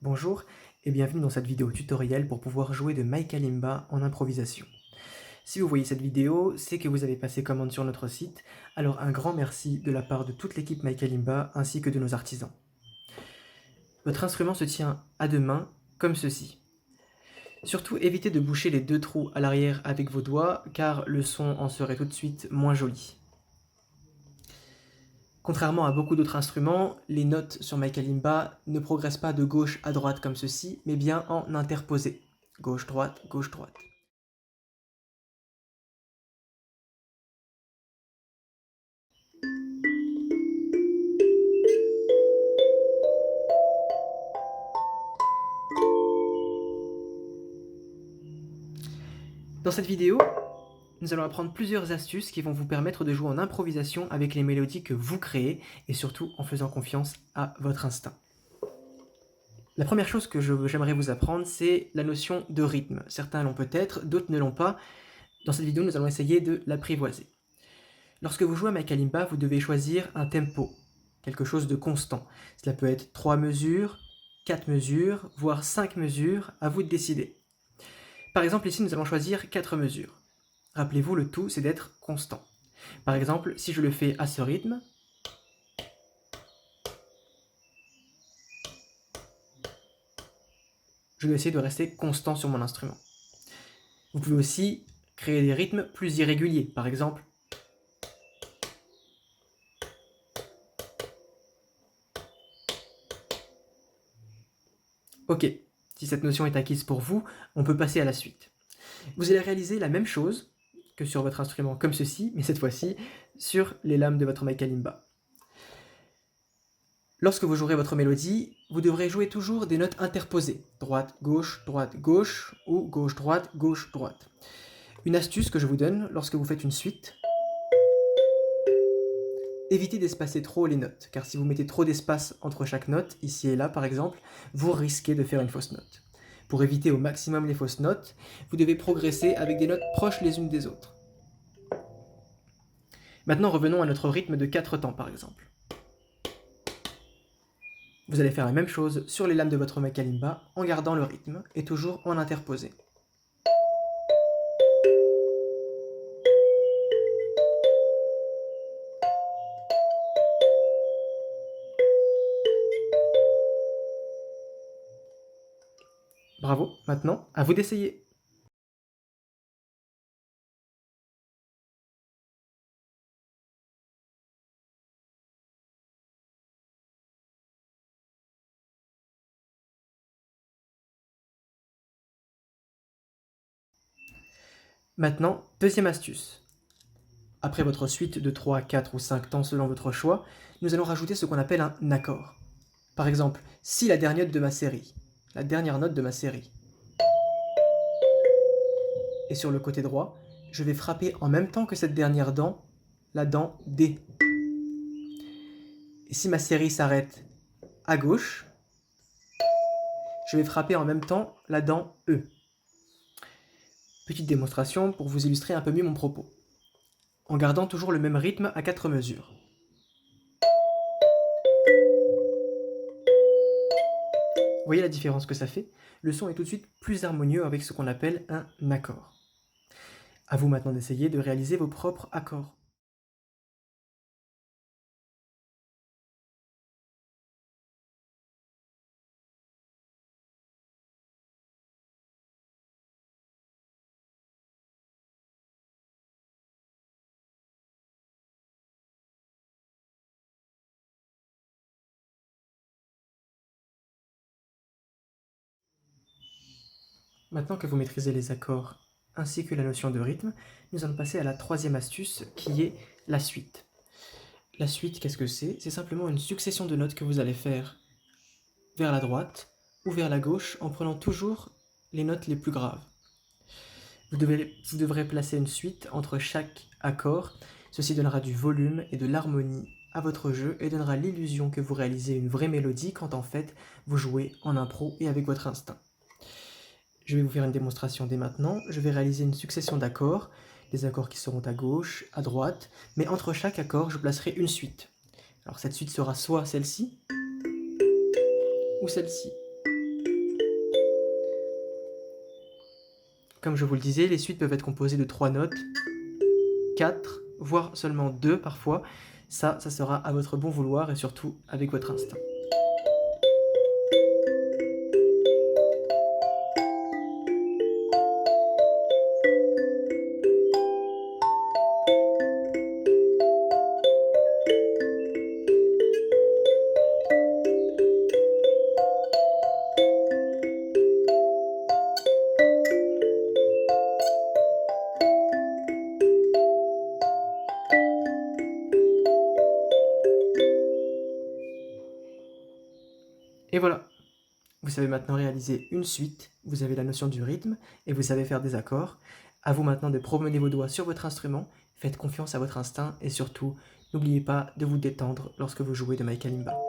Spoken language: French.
Bonjour et bienvenue dans cette vidéo tutoriel pour pouvoir jouer de My Kalimba en improvisation. Si vous voyez cette vidéo, c'est que vous avez passé commande sur notre site, alors un grand merci de la part de toute l'équipe My Kalimba ainsi que de nos artisans. Votre instrument se tient à deux mains, comme ceci. Surtout évitez de boucher les deux trous à l'arrière avec vos doigts, car le son en serait tout de suite moins joli. Contrairement à beaucoup d'autres instruments, les notes sur My Kalimba ne progressent pas de gauche à droite comme ceci, mais bien en interposé. Gauche-droite, gauche-droite. Dans cette vidéo, nous allons apprendre plusieurs astuces qui vont vous permettre de jouer en improvisation avec les mélodies que vous créez et surtout en faisant confiance à votre instinct. La première chose que j'aimerais vous apprendre, c'est la notion de rythme. Certains l'ont peut-être, d'autres ne l'ont pas. Dans cette vidéo, nous allons essayer de l'apprivoiser. Lorsque vous jouez à My Kalimba, vous devez choisir un tempo, quelque chose de constant. Cela peut être 3 mesures, 4 mesures, voire 5 mesures, à vous de décider. Par exemple, ici, nous allons choisir 4 mesures. Rappelez-vous, le tout, c'est d'être constant. Par exemple, si je le fais à ce rythme, je dois essayer de rester constant sur mon instrument. Vous pouvez aussi créer des rythmes plus irréguliers. Par exemple, ok, si cette notion est acquise pour vous, on peut passer à la suite. Vous allez réaliser la même chose que sur votre instrument comme ceci, mais cette fois-ci sur les lames de votre My Kalimba. Lorsque vous jouerez votre mélodie, vous devrez jouer toujours des notes interposées, droite, gauche, ou gauche, droite. Une astuce que je vous donne lorsque vous faites une suite, évitez d'espacer trop les notes, car si vous mettez trop d'espace entre chaque note, ici et là par exemple, vous risquez de faire une fausse note. Pour éviter au maximum les fausses notes, vous devez progresser avec des notes proches les unes des autres. Maintenant revenons à notre rythme de 4 temps par exemple. Vous allez faire la même chose sur les lames de votre My Kalimba en gardant le rythme et toujours en interposé. Bravo, maintenant à vous d'essayer. Maintenant, deuxième astuce. Après votre suite de 3, 4 ou 5 temps selon votre choix, nous allons rajouter ce qu'on appelle un accord. Par exemple, si la dernière note de ma série, est sur le côté droit, je vais frapper en même temps que cette dernière dent, la dent D. Et si ma série s'arrête à gauche, je vais frapper en même temps la dent E. Petite démonstration pour vous illustrer un peu mieux mon propos. En gardant toujours le même rythme à 4 mesures. Vous voyez la différence que ça fait? Le son est tout de suite plus harmonieux avec ce qu'on appelle un accord. À vous maintenant d'essayer de réaliser vos propres accords. Maintenant que vous maîtrisez les accords ainsi que la notion de rythme, nous allons passer à la troisième astuce qui est la suite. La suite, qu'est-ce que c'est? C'est simplement une succession de notes que vous allez faire vers la droite ou vers la gauche en prenant toujours les notes les plus graves. Vous devrez placer une suite entre chaque accord. Ceci donnera du volume et de l'harmonie à votre jeu et donnera l'illusion que vous réalisez une vraie mélodie quand en fait vous jouez en impro et avec votre instinct. Je vais vous faire une démonstration dès maintenant. Je vais réaliser une succession d'accords, des accords qui seront à gauche, à droite, mais entre chaque accord, je placerai une suite. Alors cette suite sera soit celle-ci, ou celle-ci. Comme je vous le disais, les suites peuvent être composées de 3 notes, 4, voire seulement 2 parfois. Ça sera à votre bon vouloir et surtout avec votre instinct. Et voilà, vous savez maintenant réaliser une suite, vous avez la notion du rythme et vous savez faire des accords. À vous maintenant de promener vos doigts sur votre instrument, faites confiance à votre instinct et surtout, n'oubliez pas de vous détendre lorsque vous jouez de My Kalimba.